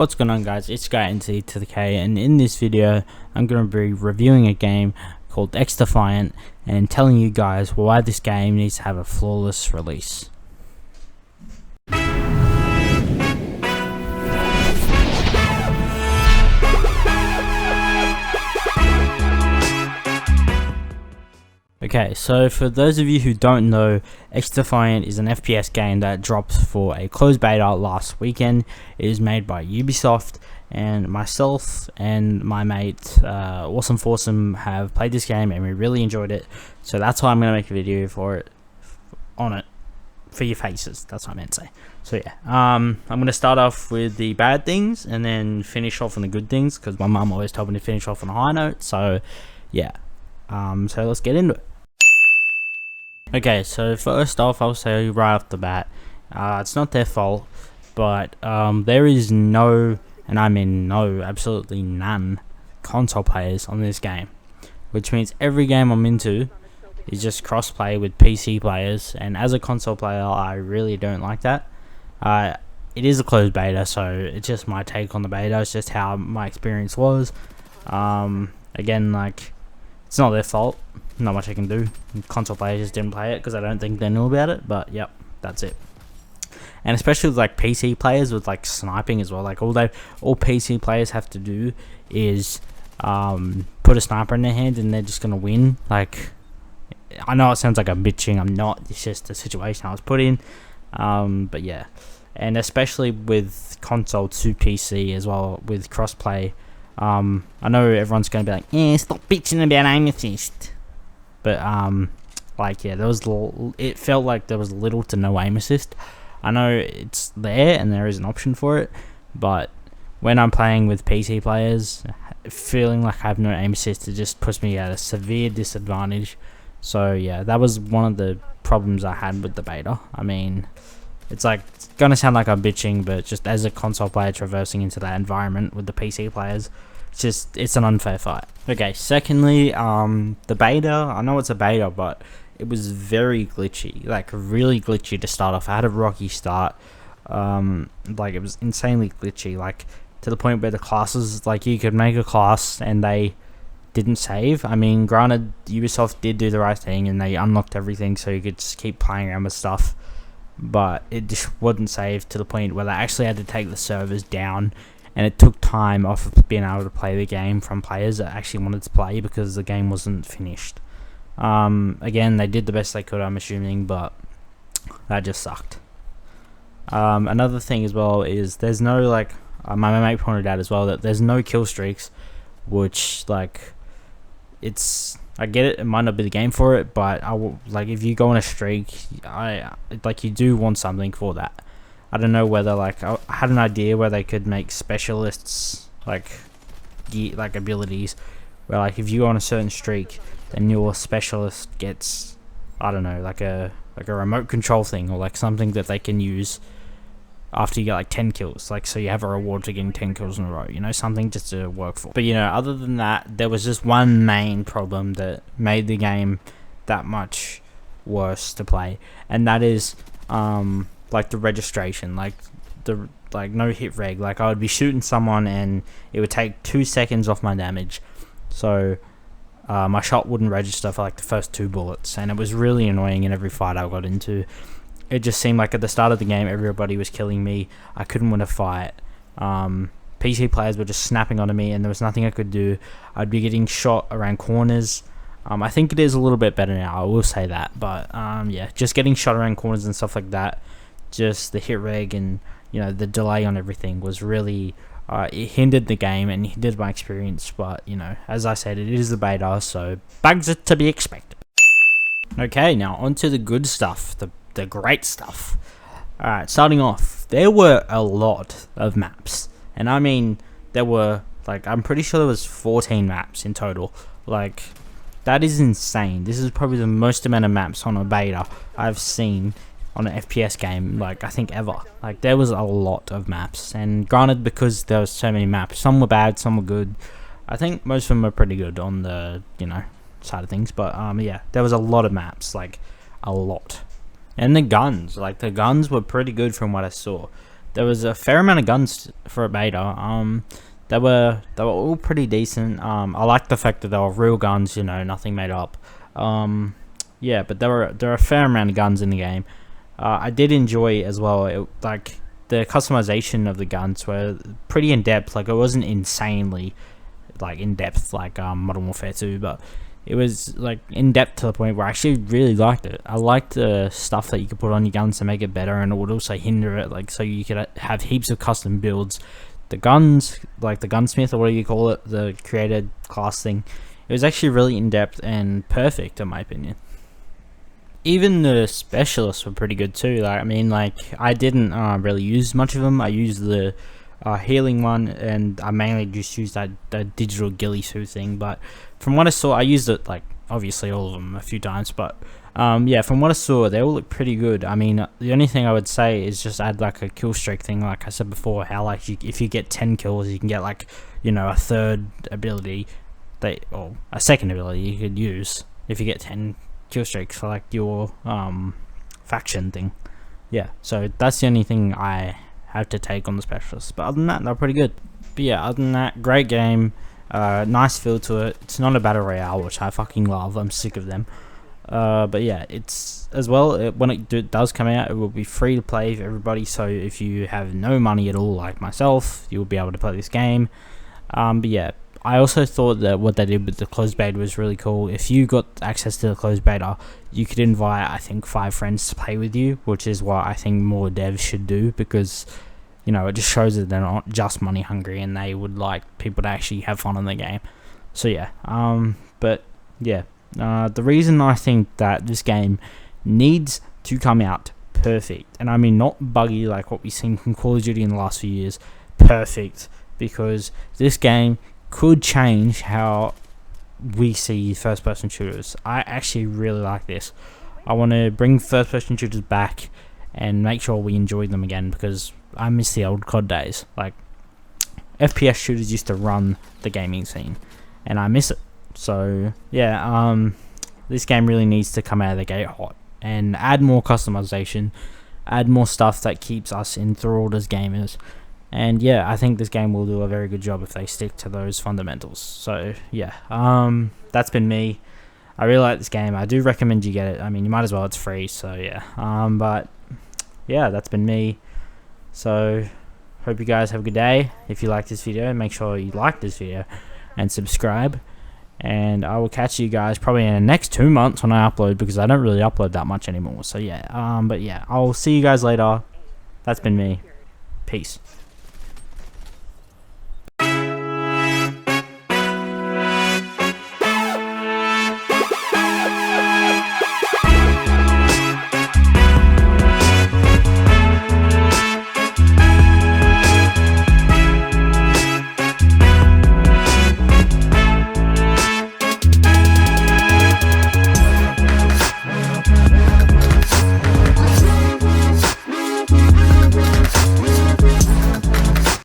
What's going on, guys? It's xDefiant to the K, and in this video I'm going to be reviewing a game called xDefiant and telling you guys why this game needs to have a flawless release. Okay, so for those of you who don't know, xDefiant is an FPS game that dropped for a closed beta last weekend. It is made by Ubisoft, and myself and my mate Awesome Foursome have played this game and we really enjoyed it. So that's why I'm going to make a video for it, for your faces. That's what I meant to say. So yeah, I'm going to start off with the bad things and then finish off on the good things, because my mum always told me to finish off on a high note. So yeah, so let's get into it. Okay, so first off, I'll say right off the bat, it's not their fault, but there is no, and I mean no, absolutely none, console players on this game, which means every game I'm into is just cross-play with PC players, and as a console player, I really don't like that. It is a closed beta, so it's just my take on the beta. It's just how my experience was. Again, like, it's not their fault. Not much I can do. Console players just didn't play it because I don't think they knew about it, but yep, that's it. And especially with like PC players with like sniping as well, like all PC players have to do is put a sniper in their hand and they're just gonna win. Like, I know it sounds like I'm bitching, I'm not, it's just the situation I was put in. But yeah, and especially with console to PC as well with crossplay. I know everyone's gonna be like, yeah, stop bitching about aim assist. But like, yeah, it felt like there was little to no aim assist. I know it's there and there is an option for it, but when I'm playing with PC players, feeling like I have no aim assist, it just puts me at a severe disadvantage. So yeah, that was one of the problems I had with the beta. I mean, it's gonna sound like I'm bitching, but just as a console player traversing into that environment with the PC players, it's an unfair fight. Okay, secondly, the beta, I know it's a beta, but it was very glitchy, like really glitchy to start off. I had a rocky start, like it was insanely glitchy, like to the point where the classes, like you could make a class and they didn't save. I mean, granted, Ubisoft did do the right thing and they unlocked everything so you could just keep playing around with stuff, but it just wouldn't save to the point where they actually had to take the servers down. And it took time off of being able to play the game from players that actually wanted to play because the game wasn't finished. Again, they did the best they could, I'm assuming, but that just sucked. Another thing as well is there's no, like, my mate pointed out as well that there's no kill streaks, which, like, I get it might not be the game for it, but like, if you go on a streak, you do want something for that. I don't know whether, like, I had an idea where they could make specialists, like abilities, where, like, if you go on a certain streak, then your specialist gets, I don't know, like a remote control thing, or like something that they can use after you get like 10 kills, like, so you have a reward for getting 10 kills in a row, you know, something just to work for. But, you know, other than that, there was just one main problem that made the game that much worse to play, and that is, like the registration, like no hit reg. Like, I would be shooting someone and it would take 2 seconds off my damage, so my shot wouldn't register for like the first 2 bullets, and it was really annoying in every fight I got into. It just seemed like at the start of the game everybody was killing me. I couldn't win a fight. PC players were just snapping onto me and there was nothing I could do. I'd be getting shot around corners. I think it is a little bit better now, I will say that, but yeah, just getting shot around corners and stuff like that, just the hit reg and, you know, the delay on everything was really, it hindered the game and hindered my experience. But, you know, as I said, it is the beta, so bugs are to be expected. Okay, now on to the good stuff, the great stuff. Alright, starting off, there were a lot of maps, and I mean, there were, like, I'm pretty sure there was 14 maps in total. Like, that is insane. This is probably the most amount of maps on a beta I've seen on an FPS game, like, I think ever. Like, there was a lot of maps, and granted, because there was so many maps, some were bad, some were good. I think most of them were pretty good on the, you know, side of things, but yeah, there was a lot of maps, like, a lot. And the guns, like, the guns were pretty good from what I saw. there was a fair amount of guns for a beta. They were all pretty decent. I liked the fact that they were real guns, you know, nothing made up. Yeah, but there were a fair amount of guns in the game. I did enjoy as well. Like the customization of the guns were pretty in depth. Like it wasn't insanely like in depth like Modern Warfare 2, but it was like in depth to the point where I actually really liked it. I liked the stuff that you could put on your guns to make it better, and it would also hinder it. Like so you could have heaps of custom builds. The guns, like the gunsmith or whatever you call it, the created class thing, it was actually really in depth and perfect in my opinion. Even the specialists were pretty good too. Like I mean, like I didn't really use much of them. I used the healing one, and I mainly just used that digital ghillie suit thing. But from what I saw, I used it like obviously all of them a few times. But yeah, from what I saw, they all look pretty good. I mean, the only thing I would say is just add like a kill streak thing. Like I said before, how like if you get 10 kills, you can get like, you know, a third ability or a second ability you could use if you get 10 kill streaks for like your faction thing. Yeah, so that's the only thing I have to take on the specialists, but other than that, they're pretty good. But yeah, other than that, great game. Nice feel to it. It's not a battle royale, which I fucking love. I'm sick of them. But yeah, it's as well, when it does come out, it will be free to play for everybody. So if you have no money at all like myself, you'll be able to play this game. But yeah, I also thought that what they did with the closed beta was really cool. If you got access to the closed beta, you could invite, I think, 5 friends to play with you, which is what I think more devs should do, because, you know, it just shows that they're not just money hungry and they would like people to actually have fun in the game. So yeah, but yeah, the reason I think that this game needs to come out perfect, and I mean not buggy like what we've seen from Call of Duty in the last few years, perfect, because this game could change how we see first person shooters. I actually really like this. I want to bring first person shooters back and make sure we enjoy them again, because I miss the old COD days. Like FPS shooters used to run the gaming scene and I miss it. So yeah, this game really needs to come out of the gate hot and add more customization, add more stuff that keeps us enthralled as gamers. And yeah, I think this game will do a very good job if they stick to those fundamentals. So yeah, that's been me. I really like this game. I do recommend you get it. I mean, you might as well, it's free. So yeah, but yeah, that's been me. So hope you guys have a good day. If you like this video, make sure you like this video and subscribe. And I will catch you guys probably in the next 2 months when I upload, because I don't really upload that much anymore. So yeah, but yeah, I'll see you guys later. That's been me. Peace.